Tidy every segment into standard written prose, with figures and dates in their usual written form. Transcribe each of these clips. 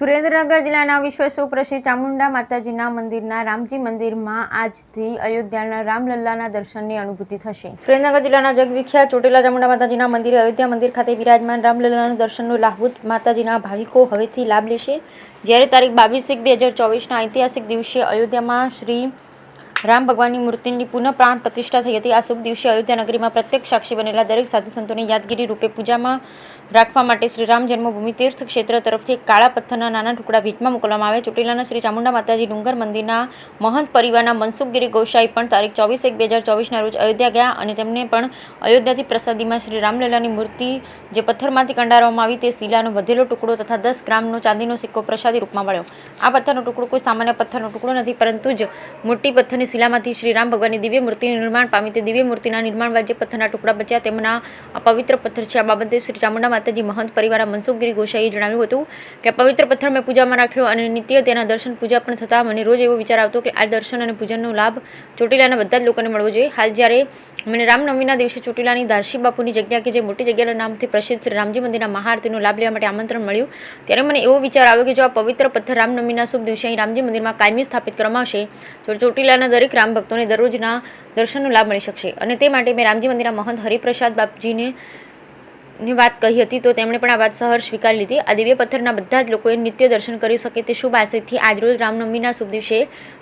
સુરેન્દ્રનગર જિલ્લાના વિશ્વ સુપ્રસિદ્ધ ચામુંડા માતાજીના મંદિરના રામજી મંદિરમાં આજથી અયોધ્યાના રામલલ્લાના દર્શનની અનુભૂતિ થશે। સુરેન્દ્રનગર જિલ્લાના જગવિખ્યાત ચોટીલા ચામુંડા માતાજીના મંદિરે અયોધ્યા મંદિર ખાતે વિરાજમાન રામલલ્લાના દર્શનનો લાભ માતાજીના ભાવિકો હવેથી લાભ લેશે। જ્યારે તારીખ 22/1/2024ના ઐતિહાસિક દિવસે અયોધ્યામાં શ્રી રામ ભગવાનની મૂર્તિની પુનઃ પ્રાણ પ્રતિષ્ઠા થઈ હતી। આ શુભ દિવસે અયોધ્યા નગરીમાં પ્રત્યક્ષ સાક્ષી બનેલા દરેક સાધુ સંતોને યાદગીરી રૂપે પૂજામાં રાખવા માટે શ્રી રામ જન્મભૂમિ તીર્થ ક્ષેત્ર તરફથી કાળા પથ્થરના નાના ટુકડા ભેટમાં મોકલવામાં આવે। ચોટીલાના શ્રી ચામુંડા માતાજી ડુંગર મંદિરના મહંત પરિવારના મનસુખગીરી ગોસાઈ પણ તારીખ 24/1/2024ના રોજ અયોધ્યા ગયા અને તેમને પણ અયોધ્યાથી પ્રસાદીમાં શ્રી રામલલ્લાની મૂર્તિ જે પથ્થરમાંથી કંડારવામાં આવી તે શિલાનો વધેલો ટુકડો તથા 10 ગ્રામનો ચાંદીનો સિક્કો પ્રસાદી રૂપમાં મળ્યો। આ પથ્થરનો ટુકડો કોઈ સામાન્ય પથ્થરનો ટુકડો નથી, પરંતુ જ મોટી પથ્થરની શિલામાંથી શ્રી રામ ભગવાનની દિવ્ય મૂર્તિનું નિર્માણ પામી। તે દિવ્ય મૂર્તિના નિર્માણ બાદ જે પથ્થરના ટુકડા બચ્યા તેમના આ પવિત્ર પથ્થર છે। આ બાબતે શ્રી ચામુંડા માતાજી મહંત પરિવારના મનસુખગીરી ગોસાઈએ જણાવ્યું હતું કે આ પવિત્ર પથ્થર મેં પૂજામાં રાખ્યો અને નિત્ય તેના દર્શન પૂજા પણ થતા મને રોજ એવો વિચાર આવતો કે આ દર્શન અને પૂજનનો લાભ ચોટીલાના બધા જ લોકોને મળવો જોઈએ। હાલ જ્યારે મને રામનવમીના દિવસે ચોટીલાની દારશી બાપુની જગ્યા કે જે મોટી જગ્યાના નામથી પ્રસિદ્ધ શ્રી રામજી મંદિરના મહાઆરતીનો લાભ લેવા માટે આમંત્રણ મળ્યું, ત્યારે મને એવો વિચાર આવ્યો કે જો આ પવિત્ર પથ્થર રામનવમીના શુભ દિવસે અહીં રામજી મંદિરમાં કાયમી સ્થાપિત કરવામાં આવશે તો ચોટીલાના દરેક રામ ભક્તોને દરરોજના દર્શનનો લાભ મળી શકશે। અને તે માટે મેં રામજી મંદિરના મહંત હરિપ્રસાદ બાપજીને વાત કહી હતી તો તેમણે પણ આ વાત સહર્ષ સ્વીકારી લીધી। આ દિવ્ય પથ્થરના બધા જ લોકોએ નિત્ય દર્શન કરી શકે તે શુભ આશયથી આજરોજ રામનવમીના શુભ દિવસે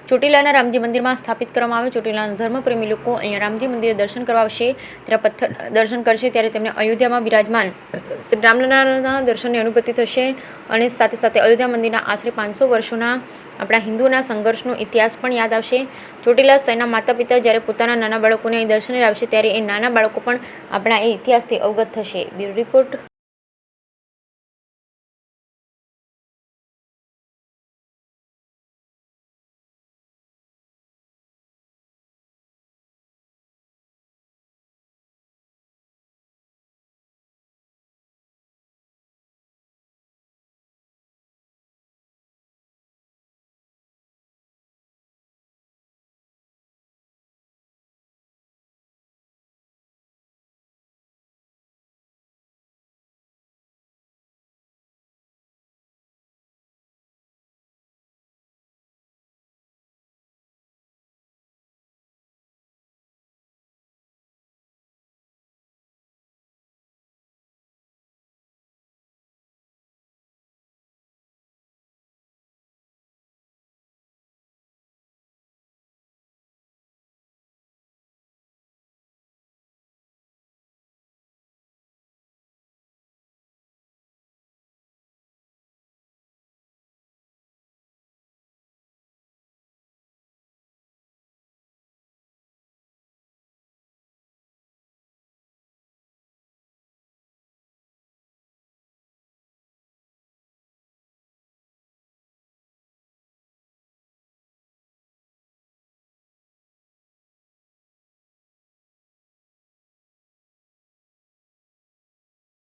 ચોટીલાના રામજી મંદિરમાં સ્થાપિત કરવામાં આવે। ચોટીલાના ધર્મપ્રેમી લોકો અહીંયા રામજી મંદિરે દર્શન કરવા આવશે, ત્યારે પથ્થર દર્શન કરશે ત્યારે તેમને અયોધ્યામાં બિરાજમાન શ્રી રામલલ્લાના દર્શનની અનુભૂતિ થશે અને સાથે સાથે અયોધ્યા મંદિરના આશરે 500 વર્ષોના આપણા હિન્દુઓના સંઘર્ષનો ઇતિહાસ પણ યાદ આવશે। ચોટીલા શહેરના માતા પિતા જ્યારે પોતાના નાના બાળકોને અહીં દર્શને લાવશે ત્યારે એ નાના બાળકો પણ આપણા એ ઇતિહાસથી અવગત થશે। Bureau report.